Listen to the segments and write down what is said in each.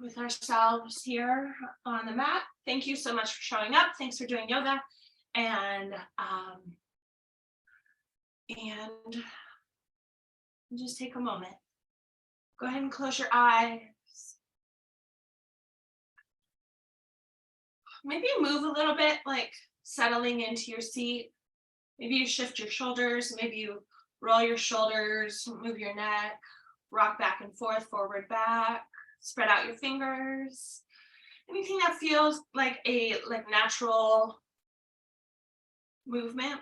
with ourselves here on the mat. Thank you so much for showing up. Thanks for doing yoga. And and just take a moment. Go ahead and close your eyes. Maybe move a little bit, like settling into your seat. Maybe you shift your shoulders. Maybe you roll your shoulders, move your neck, rock back and forth, forward, back. Spread out your fingers. Anything that feels like a natural movement.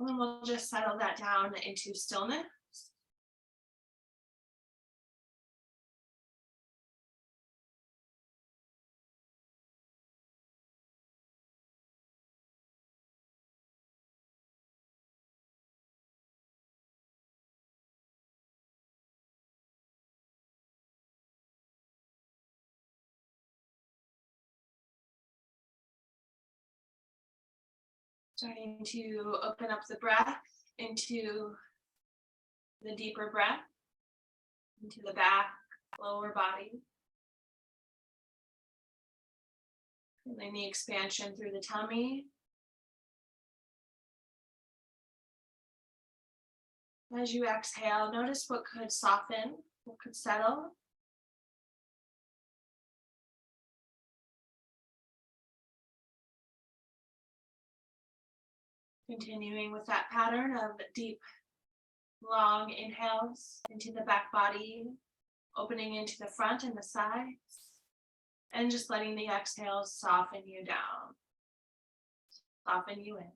And then we'll just settle that down into stillness. Starting to open up the breath into the deeper breath, into the back, lower body. Feeling the expansion through the tummy. As you exhale, notice what could soften, what could settle. Continuing with that pattern of deep, long inhales into the back body, opening into the front and the sides, and just letting the exhales soften you down, soften you in.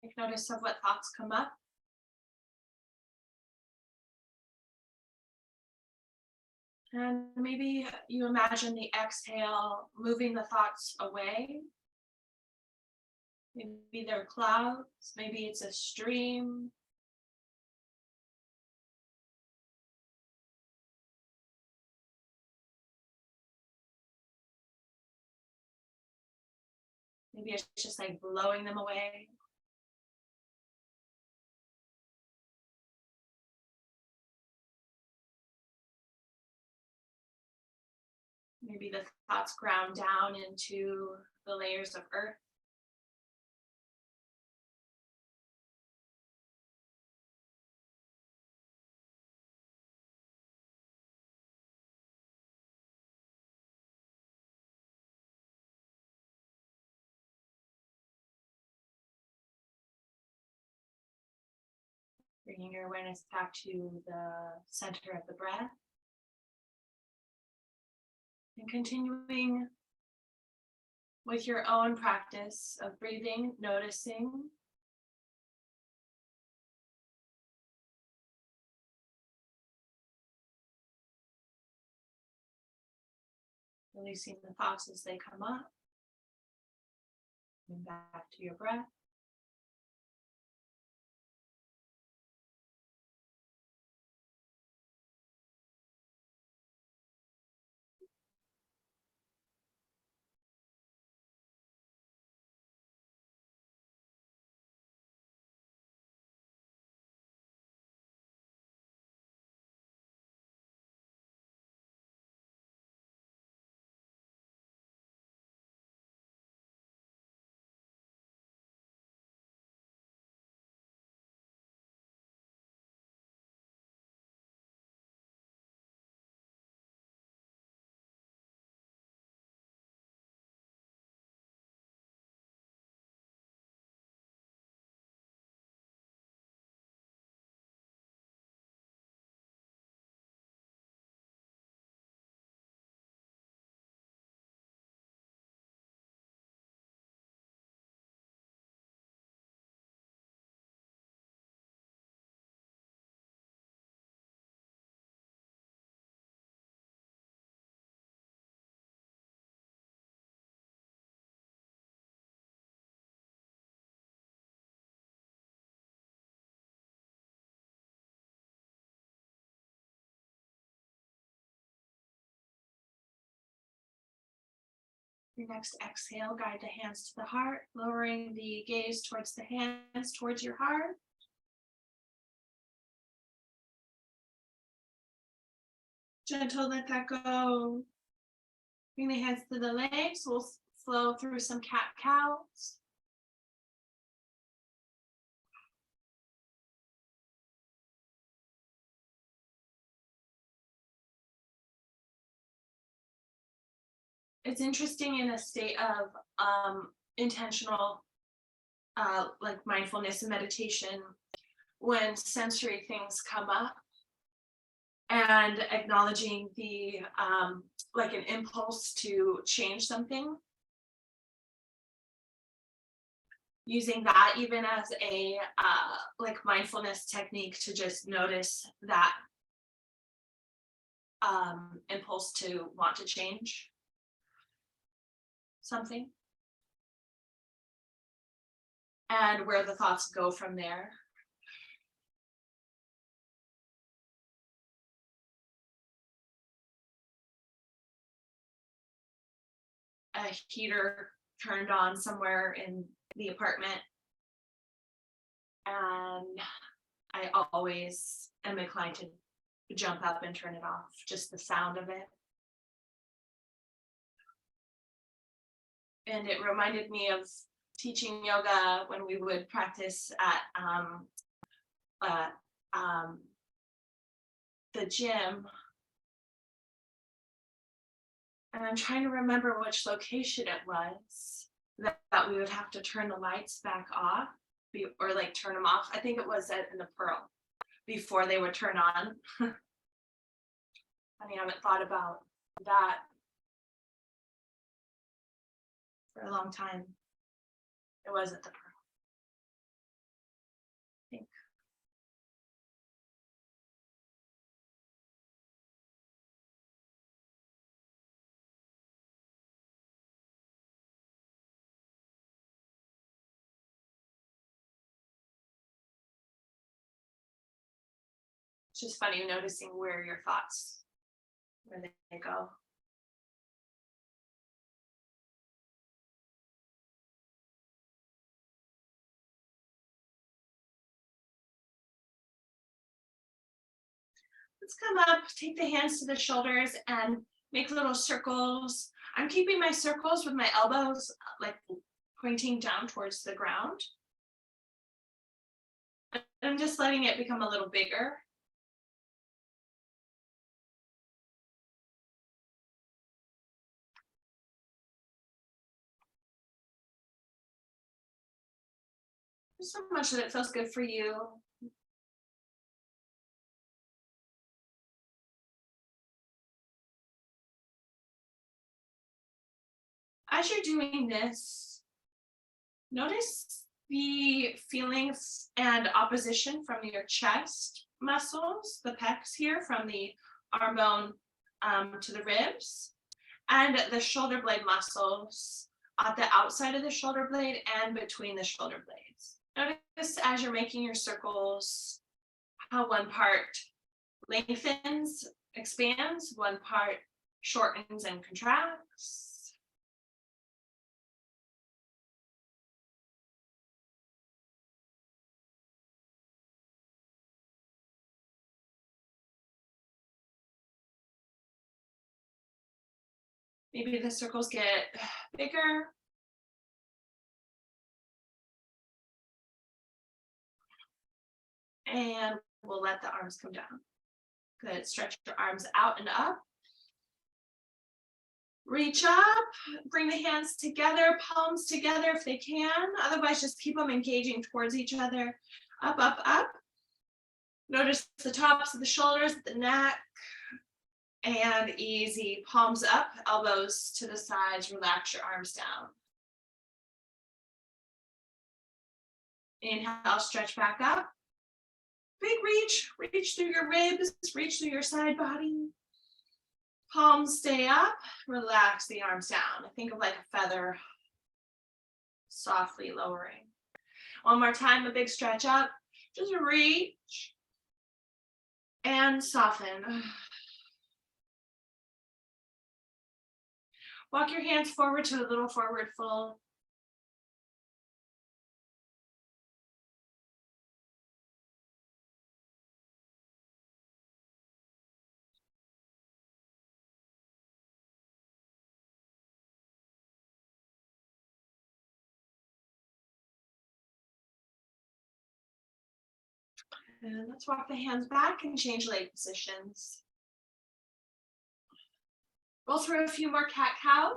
Take notice of what thoughts come up. And maybe you imagine the exhale moving the thoughts away. Maybe they're clouds, maybe it's a stream. Maybe it's just like blowing them away. Maybe the thoughts ground down into the layers of earth. Bringing your awareness back to the center of the breath. And continuing with your own practice of breathing, noticing. Releasing the thoughts as they come up. And back to your breath. Your next exhale, guide the hands to the heart, lowering the gaze towards the hands, towards your heart. Gentle, let that go. Bring the hands to the legs. We'll flow through some cat-cows. It's interesting in a state of intentional like mindfulness and meditation, when sensory things come up, and acknowledging the like an impulse to change something, using that even as a like mindfulness technique to just notice that impulse to want to change something, and where the thoughts go from there. A heater turned on somewhere in the apartment, and I always am inclined to jump up and turn it off, just the sound of it. And it reminded me of teaching yoga when we would practice at the gym. And I'm trying to remember which location it was that we would have to turn the lights back off or like turn them off. I think it was in the Pearl before they would turn on. I haven't thought about that for a long time. It was at the Pearl, I think. It's just funny noticing where your thoughts, where they go. Let's come up, take the hands to the shoulders and make little circles. I'm keeping my circles with my elbows like pointing down towards the ground. I'm just letting it become a little bigger. There's so much that it feels good for you. As you're doing this, notice the feelings and opposition from your chest muscles, the pecs here, from the arm bone to the ribs, and the shoulder blade muscles at the outside of the shoulder blade and between the shoulder blades. Notice as you're making your circles, how one part lengthens, expands, one part shortens and contracts. Maybe the circles get bigger. And we'll let the arms come down. Good, stretch your arms out and up. Reach up, bring the hands together, palms together if they can. Otherwise, just keep them engaging towards each other. Up, up, up. Notice the tops of the shoulders, the neck. And easy, palms up, elbows to the sides, relax your arms down. Inhale, stretch back up. Big reach through your ribs, reach through your side body. Palms stay up, relax the arms down. Think of like a feather, softly lowering. One more time, a big stretch up. Just reach and soften. Walk your hands forward to a little forward fold. And let's walk the hands back and change leg positions. Roll through a few more cat-cow.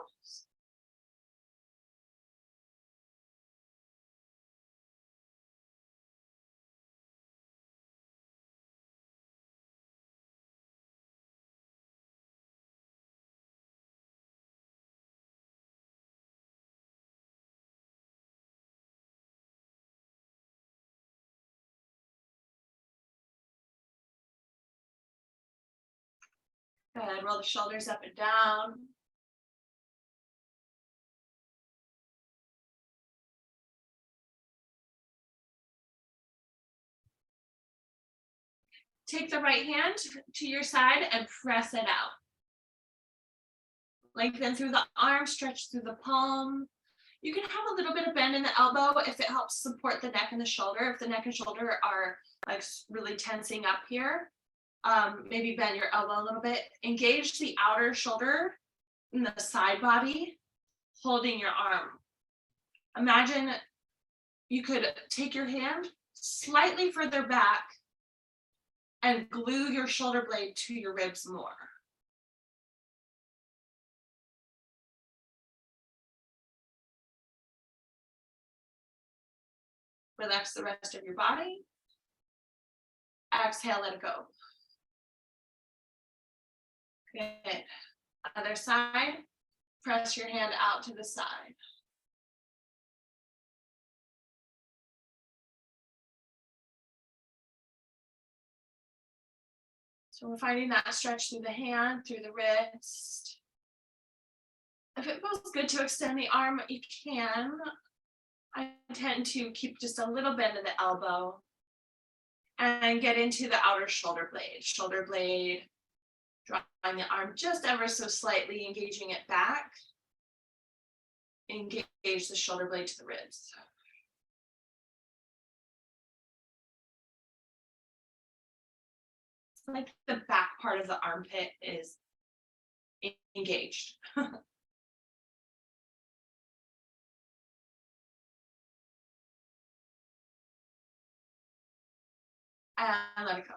Good, roll the shoulders up and down. Take the right hand to your side and press it out. Lengthen through the arm, stretch through the palm. You can have a little bit of bend in the elbow if it helps support the neck and the shoulder. If the neck and shoulder are like really tensing up here, maybe bend your elbow a little bit. Engage the outer shoulder and the side body, holding your arm. Imagine you could take your hand slightly further back and glue your shoulder blade to your ribs more. Relax the rest of your body. Exhale, let it go. Good. Other side, press your hand out to the side. So we're finding that stretch through the hand, through the wrist. If it feels good to extend the arm, you can. I tend to keep just a little bend in the elbow and get into the outer shoulder blade. Shoulder blade, drawing the arm just ever so slightly, engaging it back. Engage the shoulder blade to the ribs. It's like the back part of the armpit is engaged. And let it go.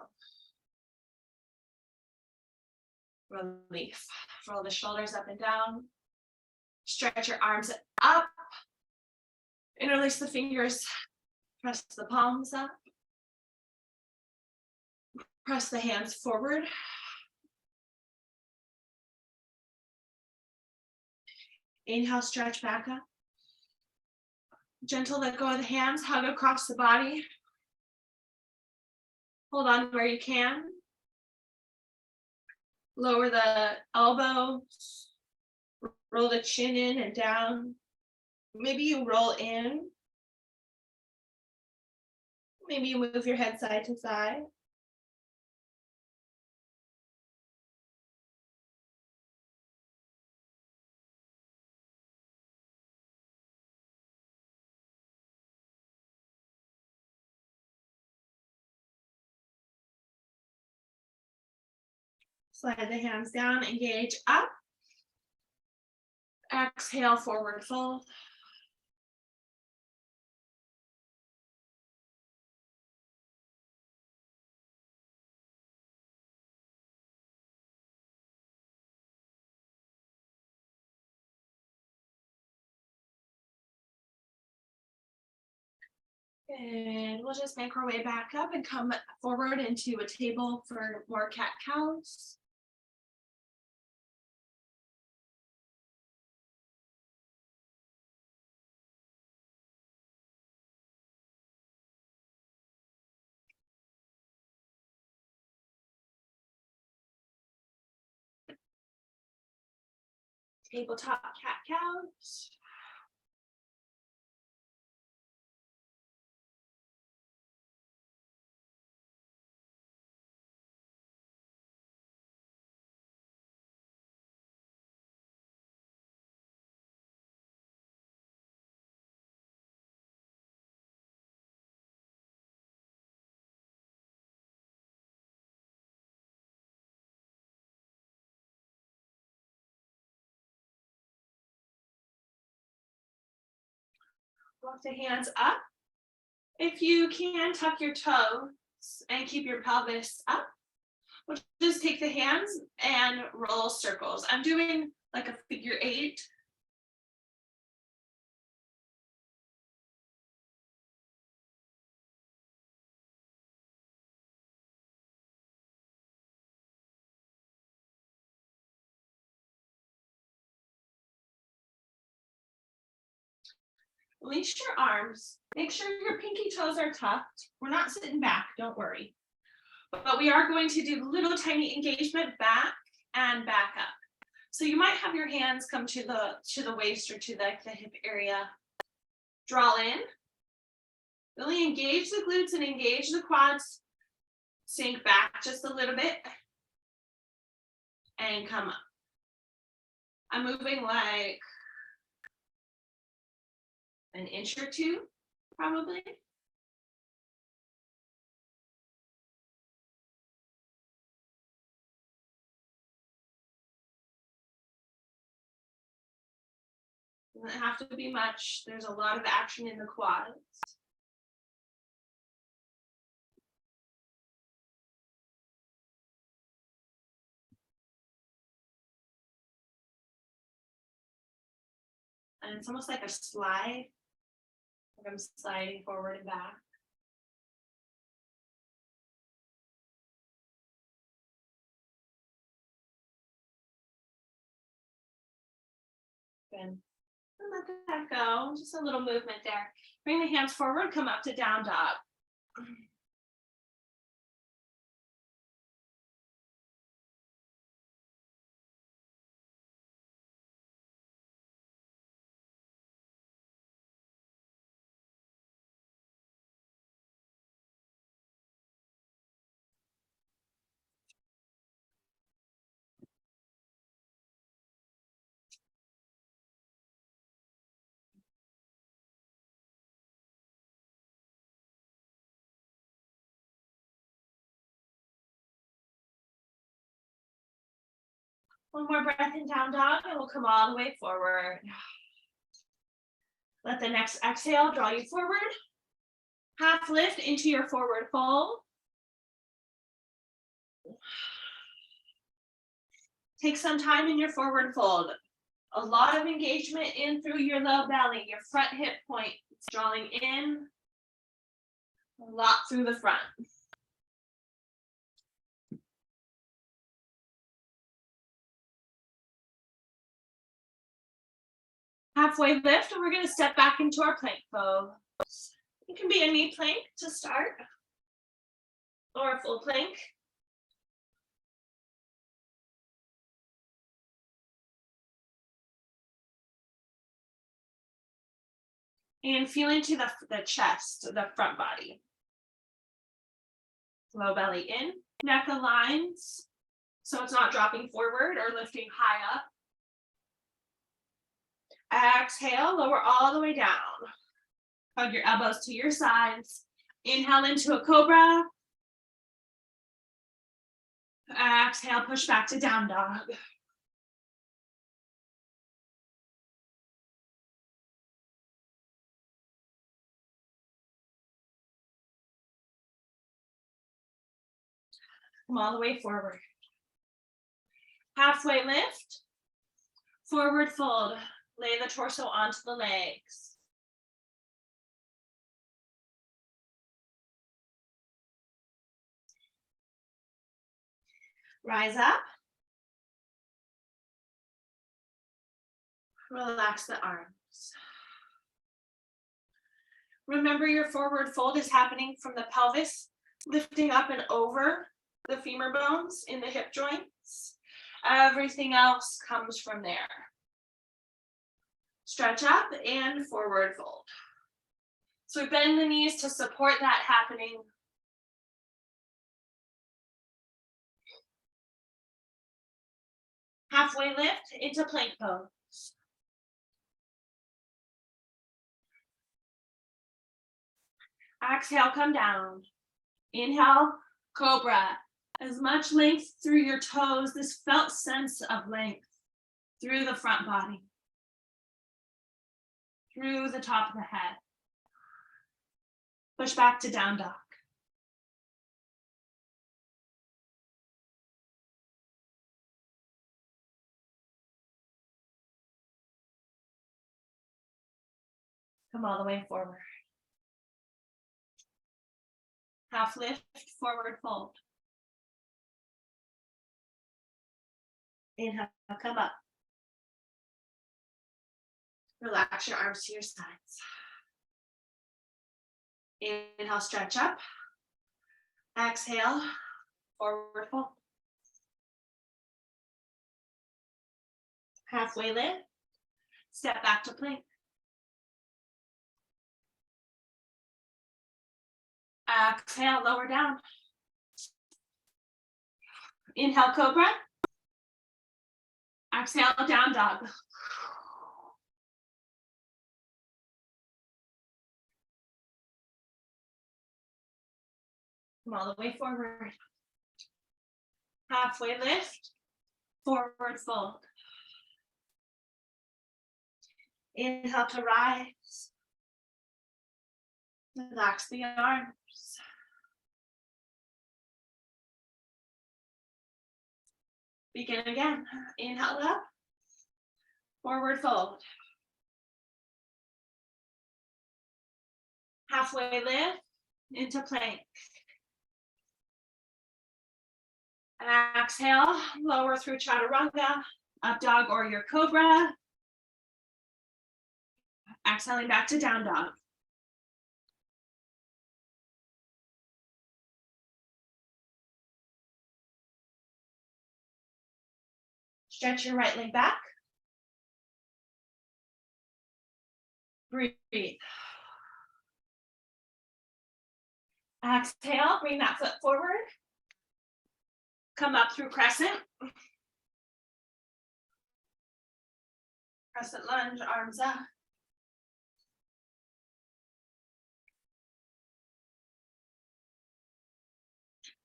Relief. Roll the shoulders up and down. Stretch your arms up. Interlace the fingers. Press the palms up. Press the hands forward. Inhale, stretch back up. Gentle let go of the hands, hug across the body. Hold on where you can. Lower the elbows. Roll the chin in and down. Maybe you roll in. Maybe you move your head side to side. Slide the hands down, engage up. Exhale, forward fold. And we'll just make our way back up and come forward into a table for more cat-cows. Tabletop cat-cows. Walk the hands up. If you can, tuck your toes and keep your pelvis up. We'll just take the hands and roll circles. I'm doing like a figure 8. Release your arms. Make sure your pinky toes are tucked. We're not sitting back, don't worry. But we are going to do little tiny engagement back and back up. So you might have your hands come to the waist or to the hip area. Draw in. Really engage the glutes and engage the quads. Sink back just a little bit. And come up. I'm moving like an inch or 2, probably. Doesn't have to be much. There's a lot of action in the quads. And it's almost like a slide. Like I'm sliding forward and back. Good. And let that go. Just a little movement there. Bring the hands forward, come up to down dog. One more breath in down dog and we'll come all the way forward. Let the next exhale draw you forward. Half lift into your forward fold. Take some time in your forward fold. A lot of engagement in through your low belly, your front hip point. It's drawing in. A lot through the front. Halfway lift, and we're going to step back into our plank pose. It can be a knee plank to start, or a full plank. And feel into the chest, the front body. Low belly in, neck aligns, so it's not dropping forward or lifting high up. Exhale, lower all the way down. Hug your elbows to your sides. Inhale into a cobra. Exhale, push back to down dog. Come all the way forward. Halfway lift. Forward fold. Lay the torso onto the legs. Rise up. Relax the arms. Remember, your forward fold is happening from the pelvis, lifting up and over the femur bones in the hip joints. Everything else comes from there. Stretch up and forward fold. So we bend the knees to support that happening. Halfway lift into plank pose. Exhale, come down. Inhale, cobra. As much length through your toes, this felt sense of length through the front body, through the top of the head. Push back to down dog. Come all the way forward. Half lift, forward fold. Inhale, come up. Relax your arms to your sides. Inhale, stretch up. Exhale, forward fold. Halfway lift. Step back to plank. Exhale, lower down. Inhale, cobra. Exhale, down dog. Come all the way forward. Halfway lift, forward fold. Inhale to rise. Relax the arms. Begin again. Inhale up. Forward fold. Halfway lift into plank. And exhale, lower through chaturanga, up dog or your cobra. Exhaling back to down dog. Stretch your right leg back. Breathe. Exhale, bring that foot forward. Come up through crescent. Crescent lunge, arms up.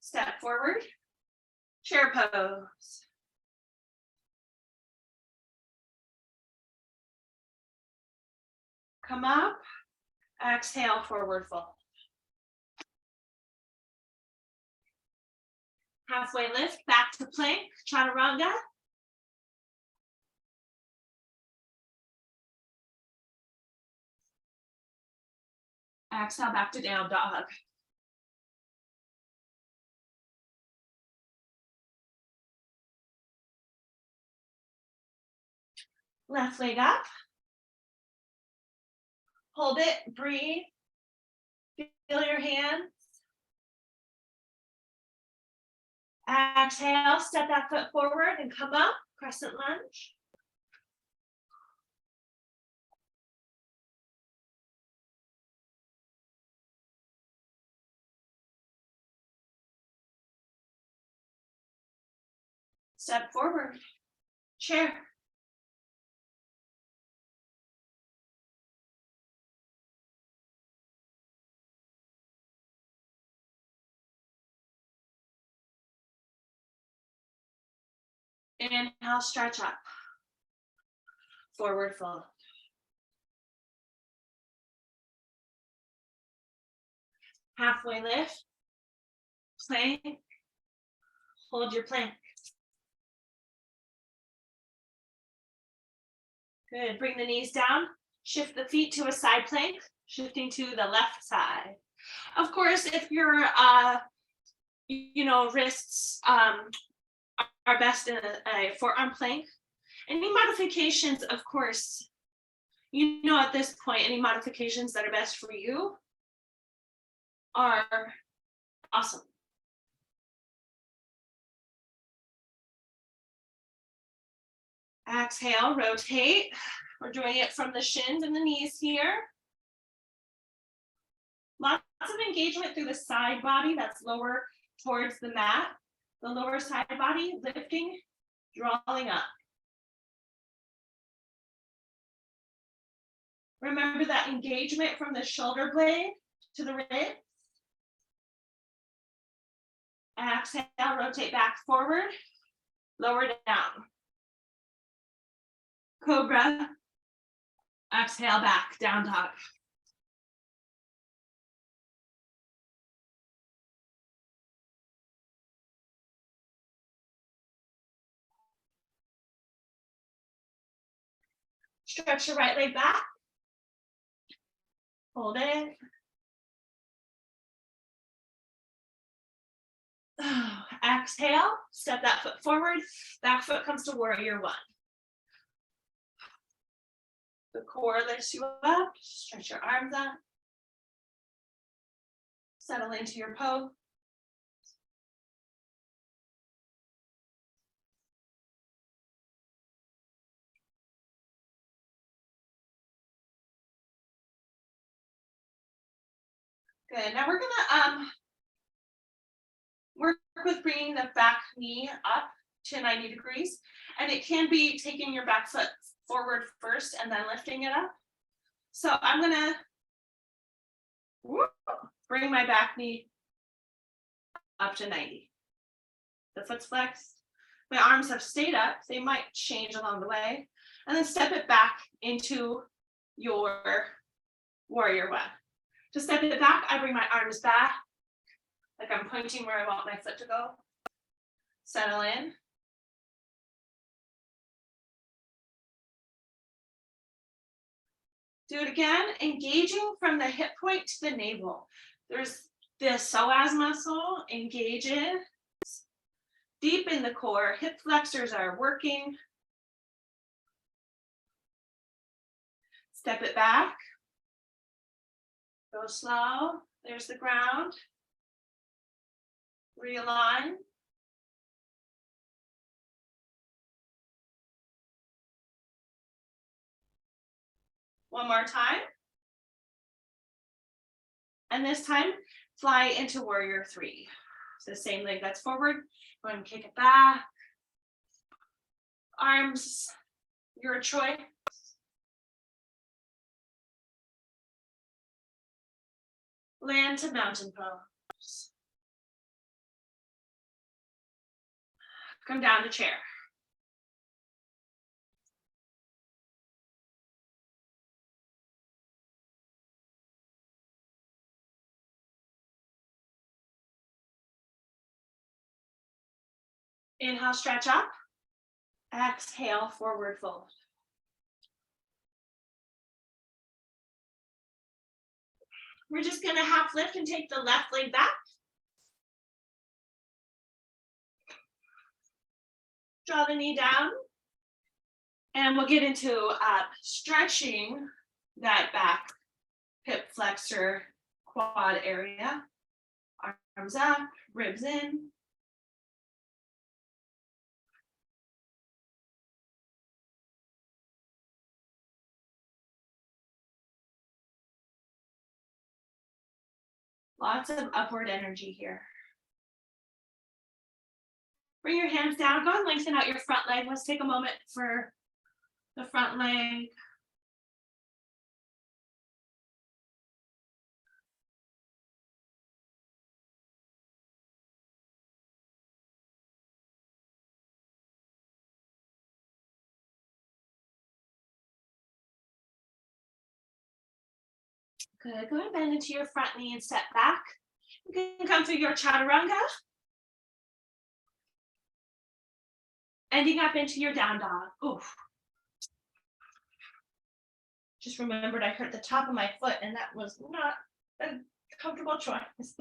Step forward. Chair pose. Come up. Exhale, forward fold. Halfway lift, back to plank, chaturanga. Exhale, back to down dog. Left leg up. Hold it, breathe. Feel your hands. Exhale, step that foot forward and come up, crescent lunge. Step forward, chair. Inhale, stretch up. Forward fold. Halfway lift. Plank. Hold your plank. Good. Bring the knees down. Shift the feet to a side plank, shifting to the left side. Of course, if your wrists are best in a forearm plank, any modifications, of course, at this point, any modifications that are best for you are awesome. Exhale, rotate. We're doing it from the shins and the knees here. Lots of engagement through the side body that's lower towards the mat. The lower side body lifting, drawing up. Remember that engagement from the shoulder blade to the ribs. Exhale, rotate back forward, lower down. Cobra. Exhale, back, down dog. Stretch your right leg back. Hold it. Exhale, step that foot forward, back foot comes to warrior one. The core lifts you up, stretch your arms up. Settle into your pose. Good, now we're gonna work with bringing the back knee up to 90 degrees. And it can be taking your back foot forward first and then lifting it up. So I'm gonna bring my back knee up to 90. The foot's flexed. My arms have stayed up. They might change along the way. And then step it back into your warrior one. To step it back, I bring my arms back, like I'm pointing where I want my foot to go. Settle in. Do it again, engaging from the hip point to the navel. There's the psoas muscle, engages deep in the core. Hip flexors are working. Step it back. Go slow. There's the ground. Realign. One more time. And this time, fly into warrior three. So the same leg that's forward. Go ahead and kick it back. Arms, your choice. Land to mountain pose. Come down to chair. Inhale, stretch up. Exhale, forward fold. We're just gonna half lift and take the left leg back. Draw the knee down. And we'll get into stretching that back hip flexor quad area. Arms up, ribs in. Lots of upward energy here. Bring your hands down. Go and lengthen out your front leg. Let's take a moment for the front leg. Good. Go ahead and bend into your front knee and step back. You can come through your chaturanga. Ending up into your down dog. Oof. Just remembered I hurt the top of my foot and that was not a comfortable choice.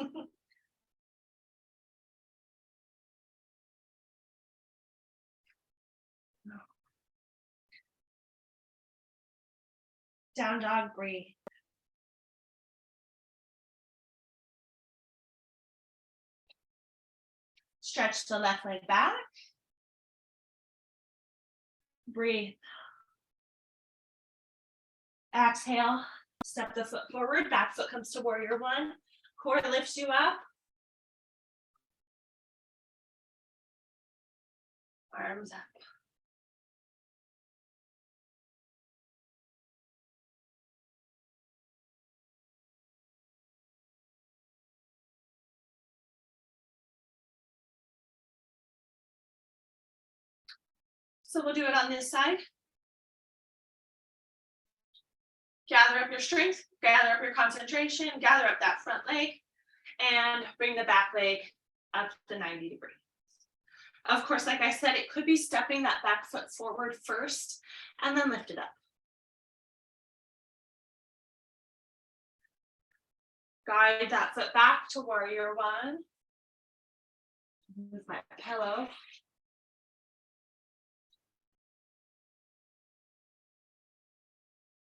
Down dog, breathe. Stretch the left leg back. Breathe. Exhale, step the foot forward, back foot comes to warrior one. Core lifts you up. Arms up. So we'll do it on this side. Gather up your strength, gather up your concentration, gather up that front leg, and bring the back leg up to 90 degrees. Of course, like I said, it could be stepping that back foot forward first and then lift it up. Guide that foot back to warrior one. Move my pillow.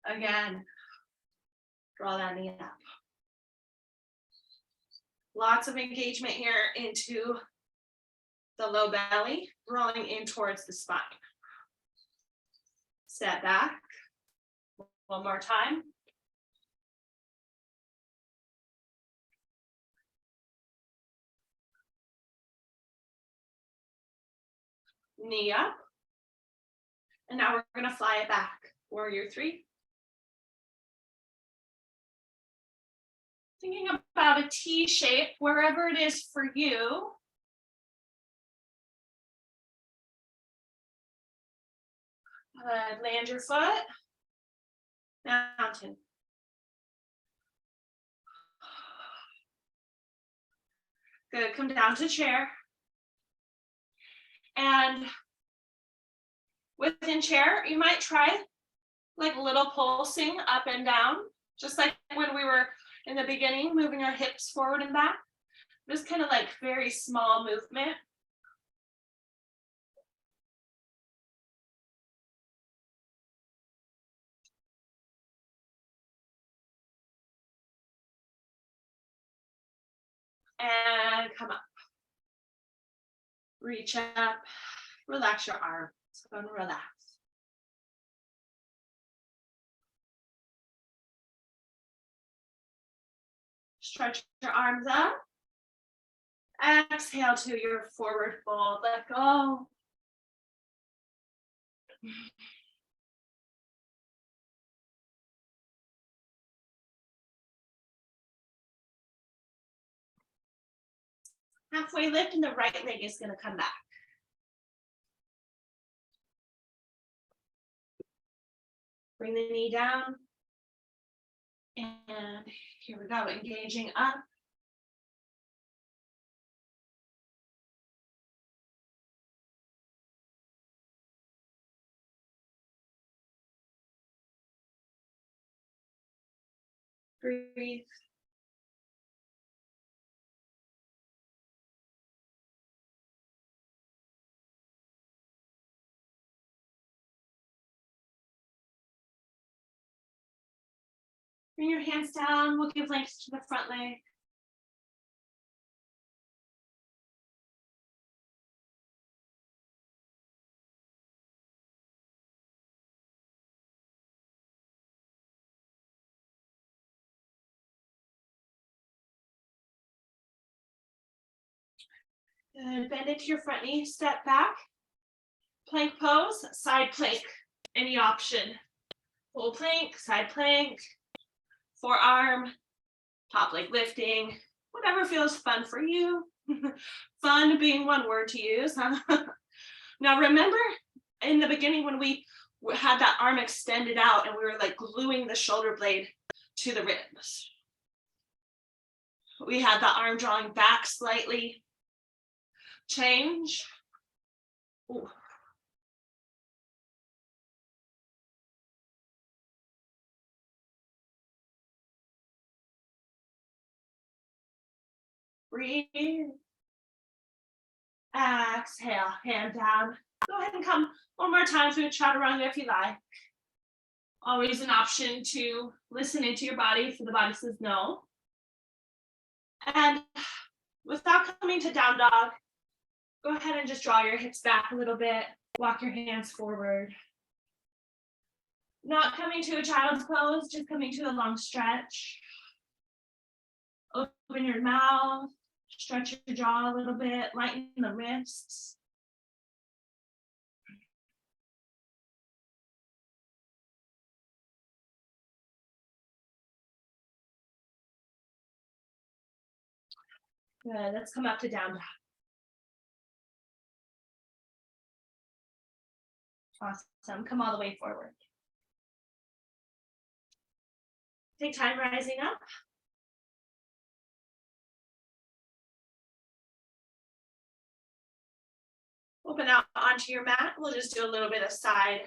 Again, draw that knee up. Lots of engagement here into the low belly, rolling in towards the spine. Step back. One more time. Knee up. And now we're going to fly it back. Warrior three. Thinking about a T shape, wherever it is for you. Land your foot. Mountain. Good, come down to chair. And within chair, you might try like a little pulsing up and down, just like when we were in the beginning, moving our hips forward and back. Just kind of like very small movement. And come up. Reach up, relax your arms, go and relax. Stretch your arms up. Exhale to your forward fold, let go. Halfway lift and the right leg is going to come back. Bring the knee down. And here we go, engaging up. Breathe. Bring your hands down. We'll give length to the front leg. Good. Bend into your front knee. Step back. Plank pose. Side plank. Any option. Full plank. Side plank. Forearm. Top leg lifting. Whatever feels fun for you. Fun being one word to use. Now remember in the beginning when we had that arm extended out and we were like gluing the shoulder blade to the ribs. We had the arm drawing back slightly. Change. Ooh. Breathe. Exhale, hand down. Go ahead and come one more time through chaturanga if you like. Always an option to listen into your body if the body says no. And without coming to down dog, go ahead and just draw your hips back a little bit. Walk your hands forward. Not coming to a child's pose, just coming to a long stretch. Open your mouth, stretch your jaw a little bit, lighten the wrists. Good, let's come up to down dog. Awesome, come all the way forward. Take time rising up. Open out onto your mat. We'll just do a little bit of side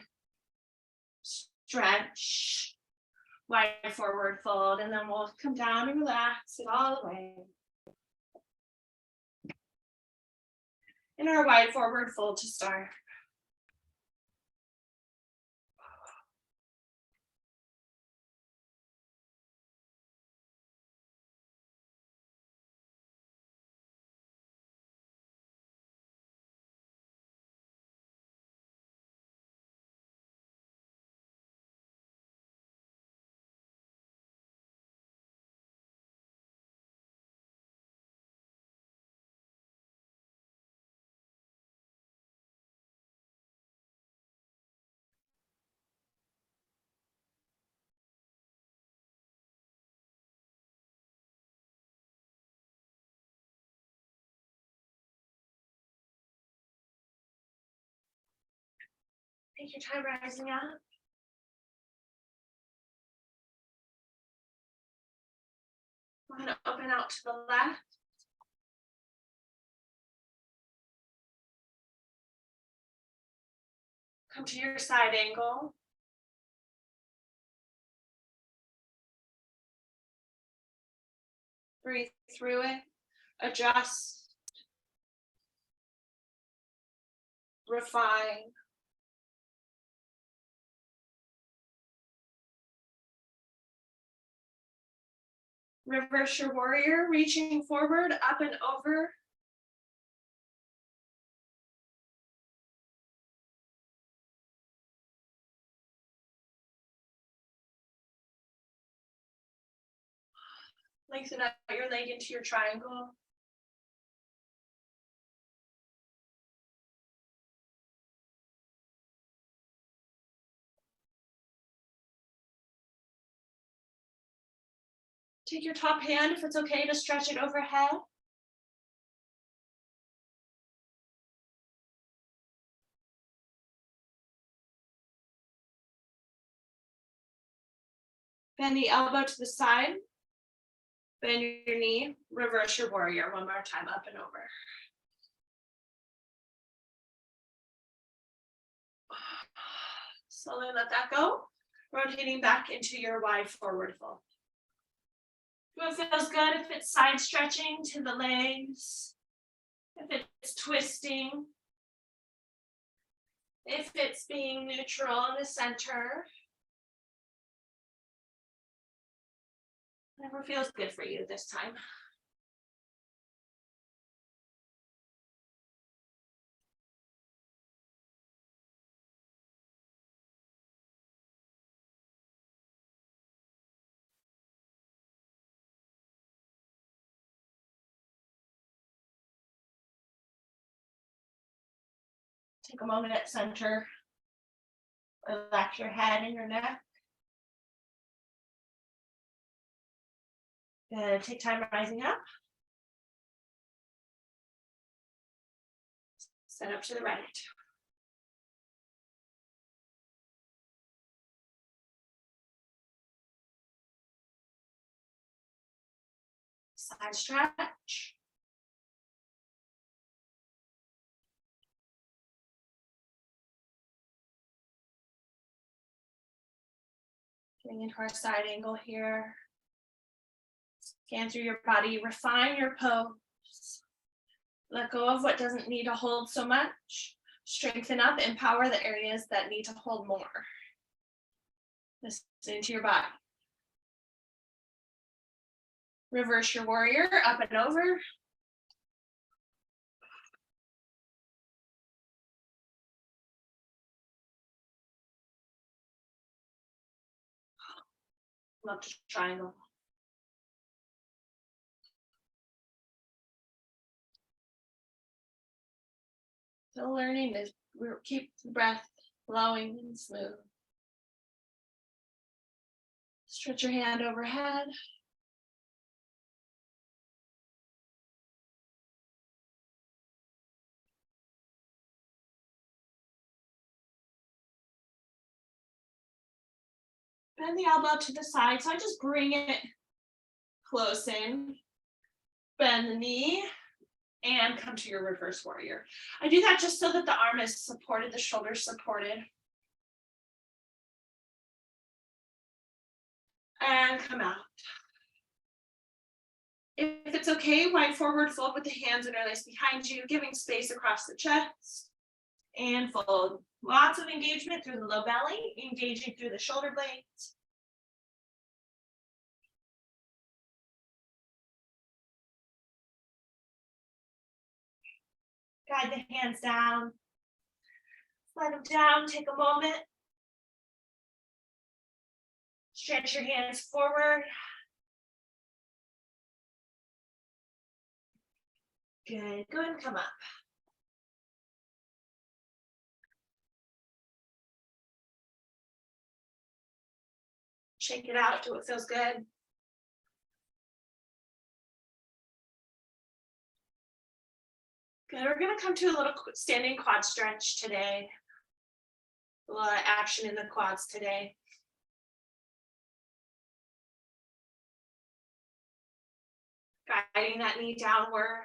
stretch. wide forward fold, and then we'll come down and relax it all the way. In our wide forward fold to start. Take your time rising up. I'm going to open out to the left. Come to your side angle. Breathe through it. Adjust. Refine. Reverse your warrior, reaching forward, up and over. Lengthen out your leg into your triangle. Take your top hand, if it's okay, to stretch it overhead. Bend the elbow to the side. Bend your knee. Reverse your warrior one more time, up and over. Slowly let that go. Rotating back into your wide forward fold. If it feels good, if it's side stretching to the legs, if it's twisting, if it's being neutral in the center. Whatever feels good for you this time. Take a moment at center. Relax your head and your neck. Good. Take time rising up. Set up to the right. Side stretch. Getting into our side angle here. Scan through your body, refine your pose. Let go of what doesn't need to hold so much. Strengthen up, empower the areas that need to hold more. Listen to your body. Reverse your warrior, up and over. Love to triangle. Still learning to keep the breath flowing and smooth. Stretch your hand overhead. Bend the elbow to the side, so I just bring it close in. Bend the knee and come to your reverse warrior. I do that just so that the arm is supported, the shoulder supported. And come out. If it's okay, wide forward, fold with the hands interlaced behind you, giving space across the chest. And fold. Lots of engagement through the low belly, engaging through the shoulder blades. Guide the hands down. Slide them down, take a moment. Stretch your hands forward. Good, go ahead and come up. Shake it out till it feels good. Good, we're gonna come to a little standing quad stretch today. A lot of action in the quads today. Guiding that knee downward.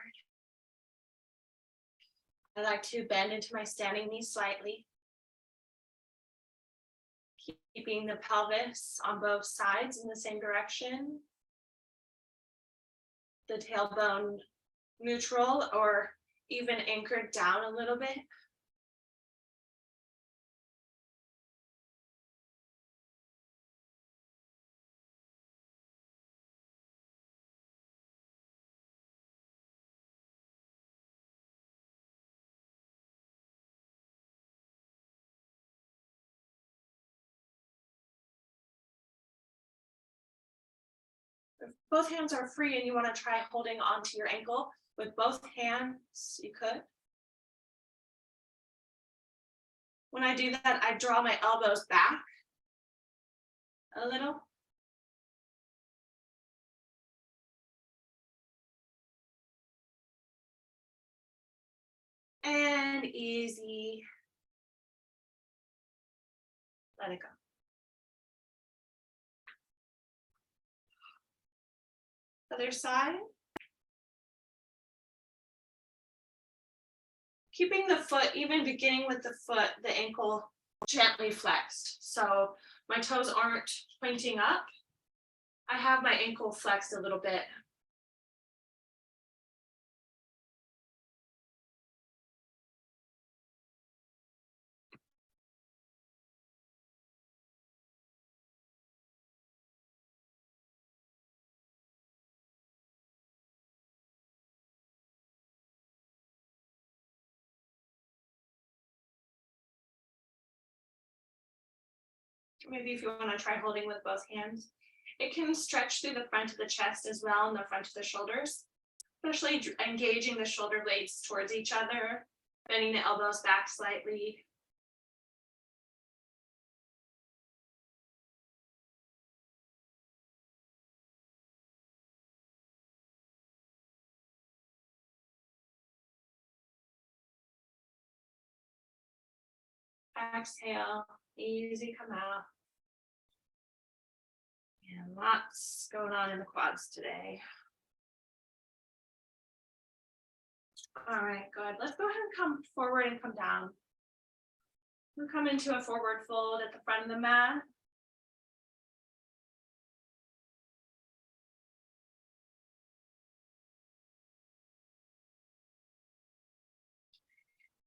I like to bend into my standing knee slightly. Keeping the pelvis on both sides in the same direction. The tailbone neutral or even anchored down a little bit. If both hands are free and you want to try holding onto your ankle with both hands, you could. When I do that, I draw my elbows back a little. And easy. Let it go. Other side. Keeping the foot, even beginning with the foot, the ankle gently flexed. So my toes aren't pointing up. I have my ankle flexed a little bit. Maybe if you want to try holding with both hands. It can stretch through the front of the chest as well and the front of the shoulders, especially engaging the shoulder blades towards each other, bending the elbows back slightly. Exhale, easy come out. And lots going on in the quads today. All right, good. Let's go ahead and come forward and come down. We'll come into a forward fold at the front of the mat.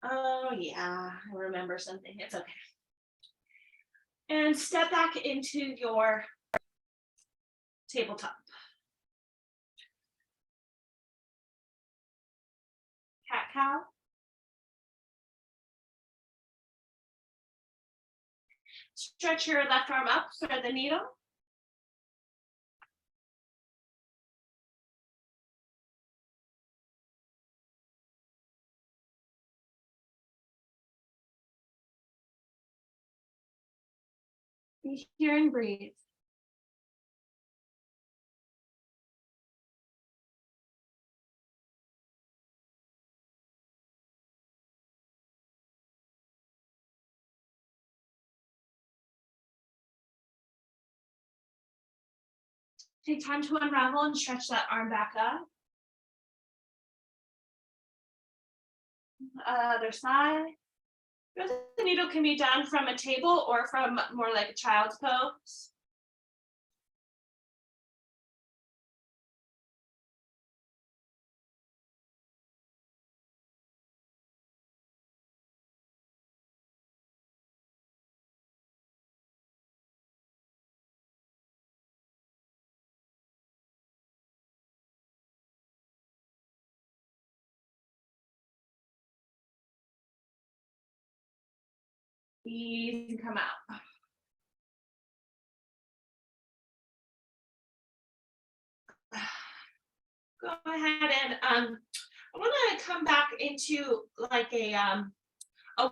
Oh yeah, I remember something. It's okay. And step back into your tabletop. Cat cow. Stretch your left arm up for the needle. Be here and breathe. Take time to unravel and stretch that arm back up. Other side. The needle can be done from a table or from more like a child's pose. Ease and come out. Go ahead and I want to come back into like a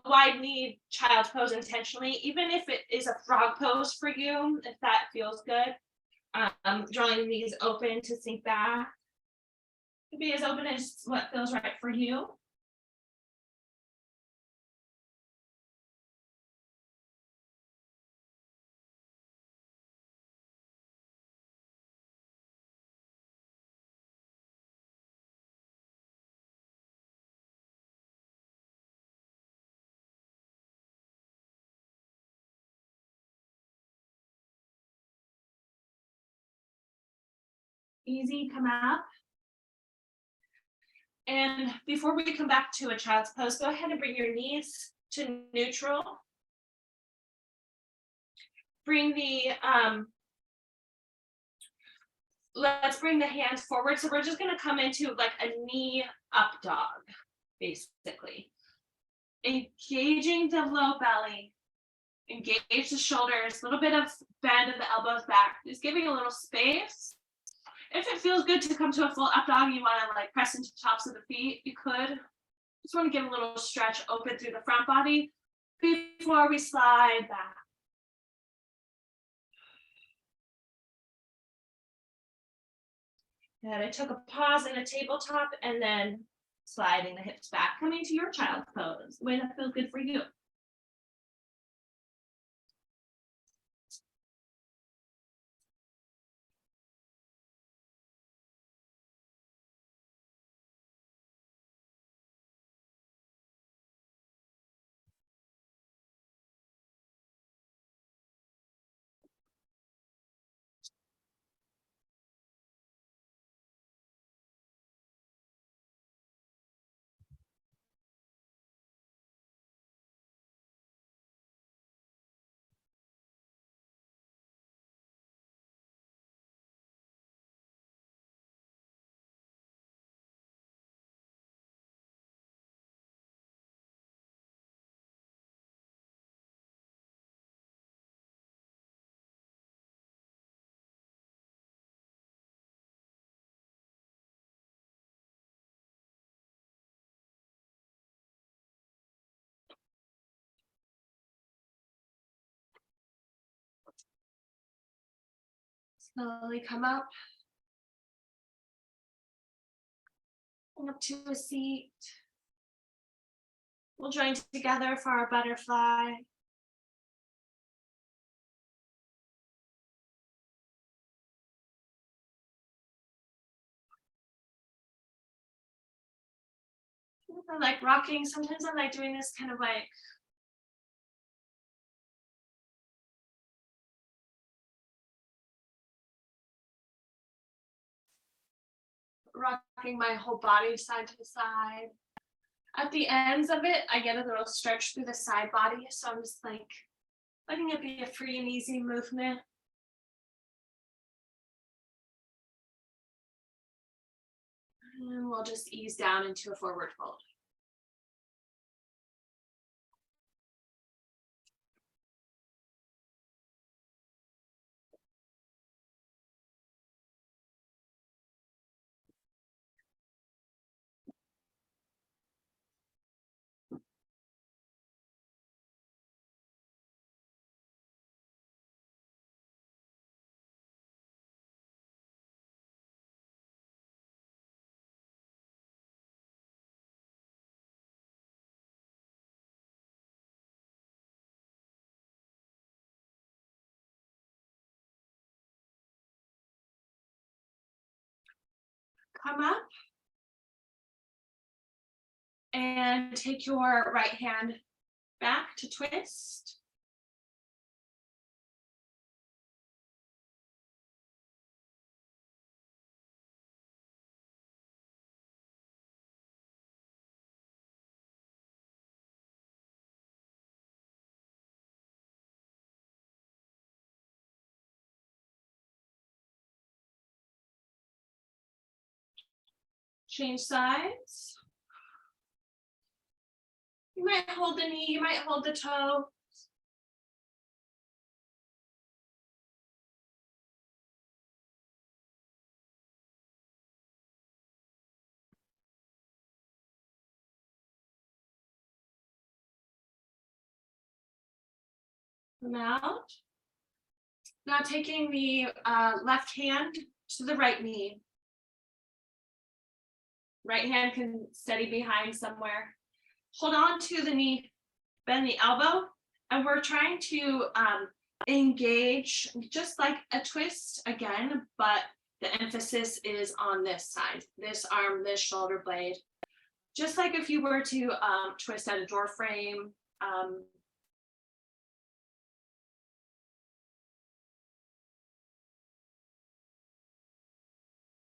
wide knee child pose intentionally, even if it is a frog pose for you, if that feels good. Drawing the knees open to sink back. Be as open as what feels right for you. Easy, come out. And before we come back to a child's pose, go ahead and bring your knees to neutral. Bring the, let's bring the hands forward. So we're just gonna come into like a knee up dog, basically. Engaging the low belly, engage the shoulders, a little bit of bend of the elbows back, just giving a little space. If it feels good to come to a full up dog, you want to like press into the tops of the feet, you could. Just want to give a little stretch open through the front body before we slide back. And I took a pause in a tabletop and then sliding the hips back, coming to your child's pose, the way that feels good for you. Slowly come up. And up to a seat. We'll join together for our butterfly. I like rocking. Sometimes I like doing this kind of like rocking my whole body side to side. At the ends of it, I get a little stretch through the side body. So I'm just like letting it be a free and easy movement. And we'll just ease down into a forward fold. Come up and take your right hand back to twist. Change sides. You might hold the knee, you might hold the toe. Come out. Now taking the left hand to the right knee. Right hand can steady behind somewhere. Hold on to the knee, bend the elbow, and we're trying to engage just like a twist again, but the emphasis is on this side, this arm, this shoulder blade. Just like if you were to twist at a door frame.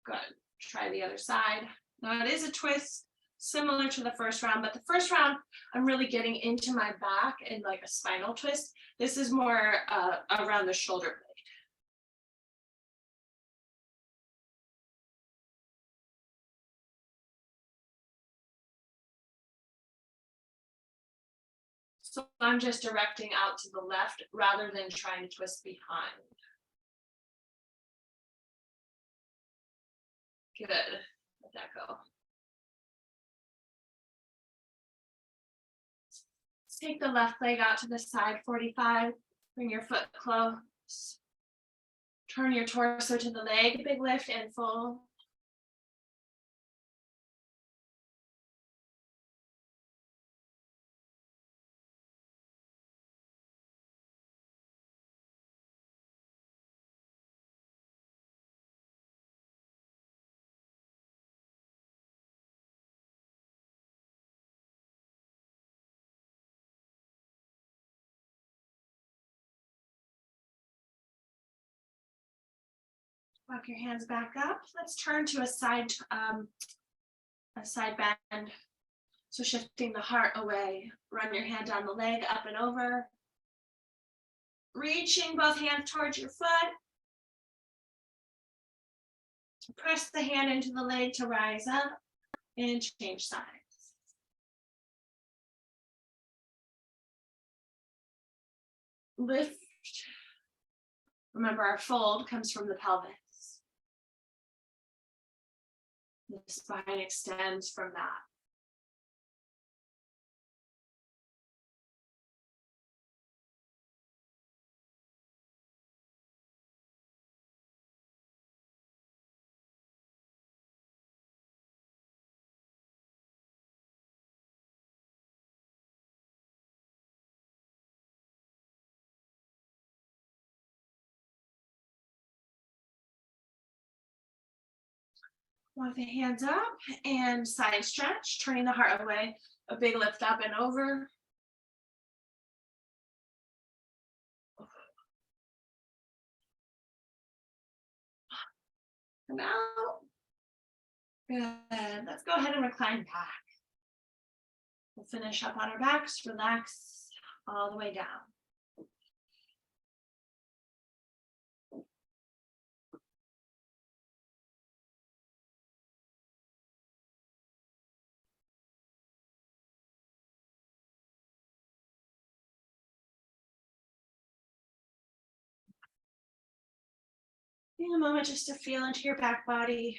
Good. Try the other side. Now it is a twist similar to the first round, but the first round I'm really getting into my back and like a spinal twist. This is more around the shoulder blade. So I'm just directing out to the left rather than trying to twist behind. Good. Let that go. Let's take the left leg out to the side, 45. Bring your foot close. Turn your torso to the leg, big lift and full. Walk your hands back up. Let's turn to a side bend. So shifting the heart away. Run your hand down the leg, up and over. Reaching both hands towards your foot. Press the hand into the leg to rise up and change sides. Lift. Remember, our fold comes from the pelvis. The spine extends from that. Walk the hands up and side stretch, turning the heart away. A big lift up and over. Come out. Good. Let's go ahead and recline back. We'll finish up on our backs, relax all the way down. Take a moment just to feel into your back body.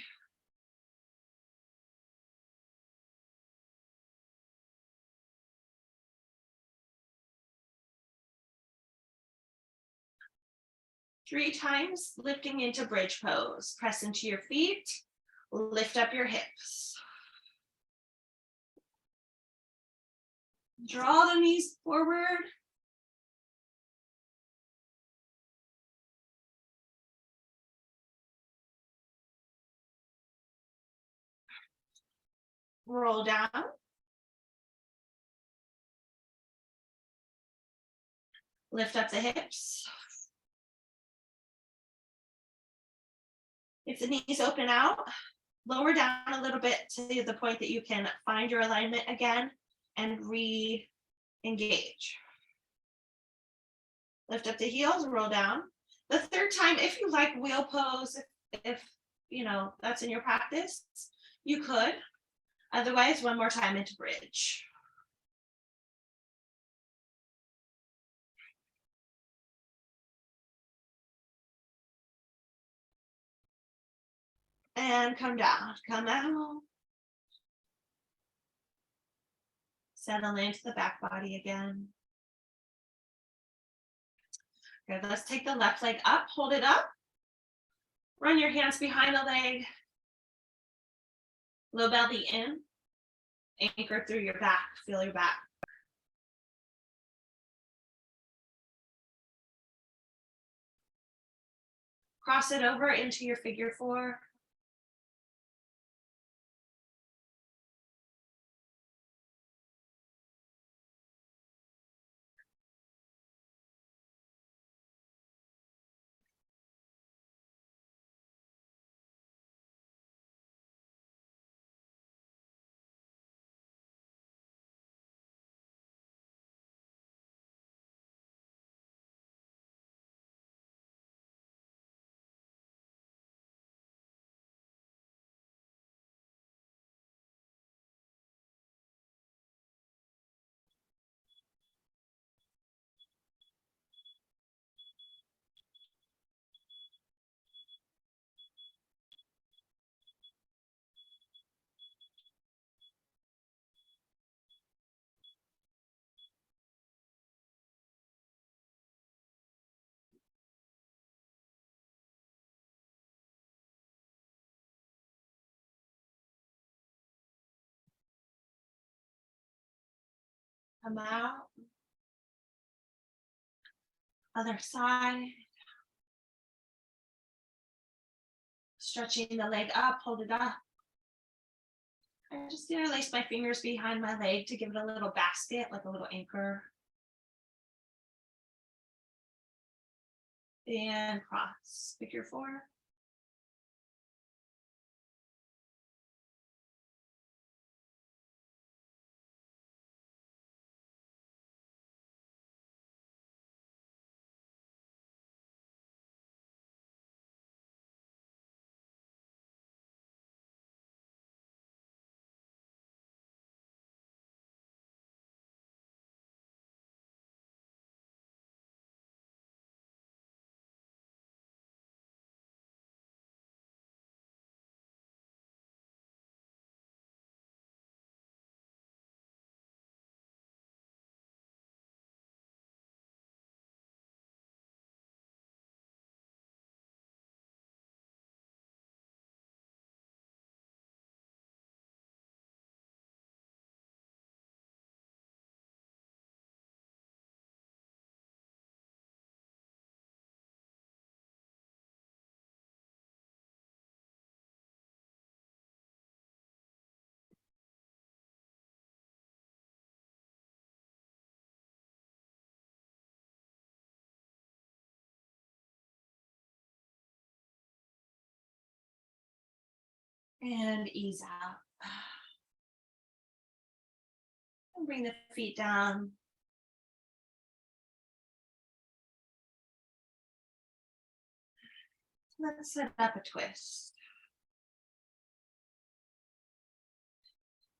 Three times, lifting into bridge pose. Press into your feet, lift up your hips. Draw the knees forward. Roll down. Lift up the hips. If the knees open out, lower down a little bit to the point that you can find your alignment again and re-engage. Lift up the heels, roll down. The third time, if you like wheel pose, if you know that's in your practice, you could. Otherwise, one more time into bridge. And come down, come out. Settle into the back body again. Good. Let's take the left leg up, hold it up. Run your hands behind the leg. Low belly in. Anchor through your back. Feel your back. Cross it over into your figure four. Come out. Other side. Stretching the leg up, hold it up. I'm just gonna lace my fingers behind my leg to give it a little basket, like a little anchor. And cross, figure four. And ease out. And bring the feet down. Let's set up a twist.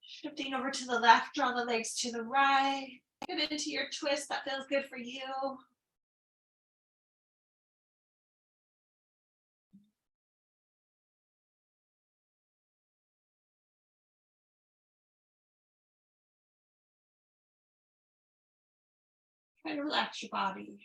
Shifting over to the left, draw the legs to the right. Get into your twist that feels good for you. Try to relax your body.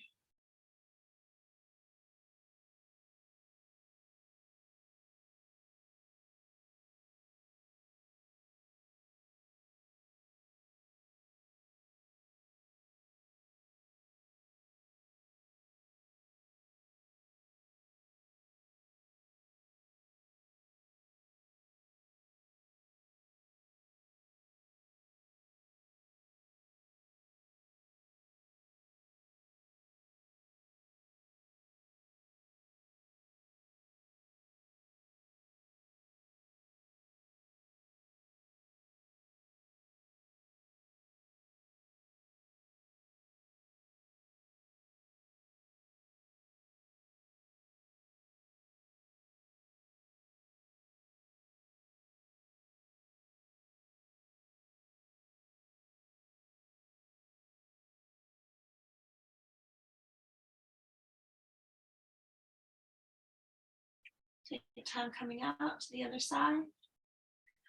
Take your time coming out to the other side.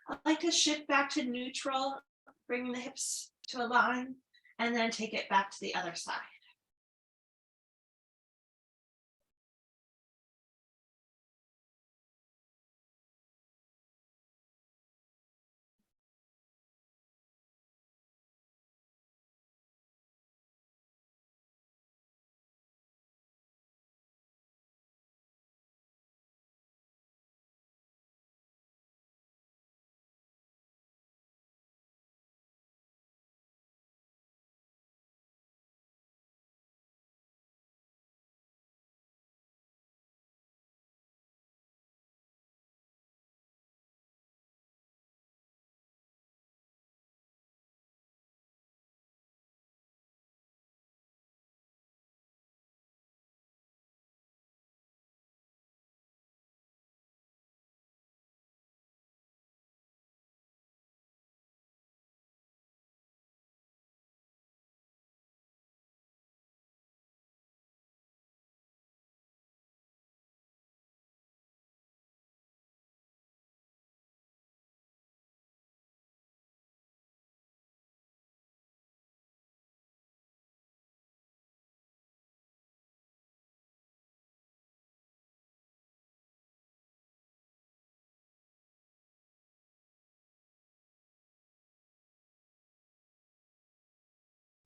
I'd like to shift back to neutral, bringing the hips to a line, and then take it back to the other side.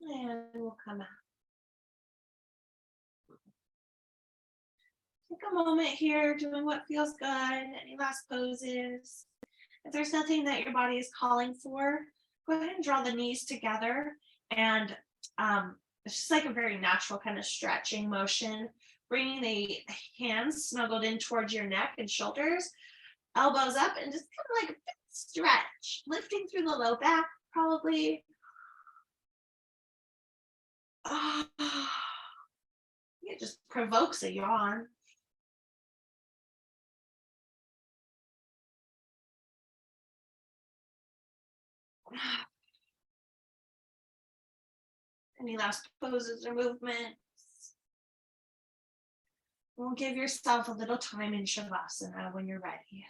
And we'll come out. Take a moment here doing what feels good. Any last poses? If there's nothing that your body is calling for, go ahead and draw the knees together. And it's just like a very natural kind of stretching motion, bringing the hands snuggled in towards your neck and shoulders, elbows up, and just kind of like a big stretch, lifting through the low back, probably. It just provokes a yawn. Any last poses or movements? We'll give yourself a little time in Shavasana when you're ready.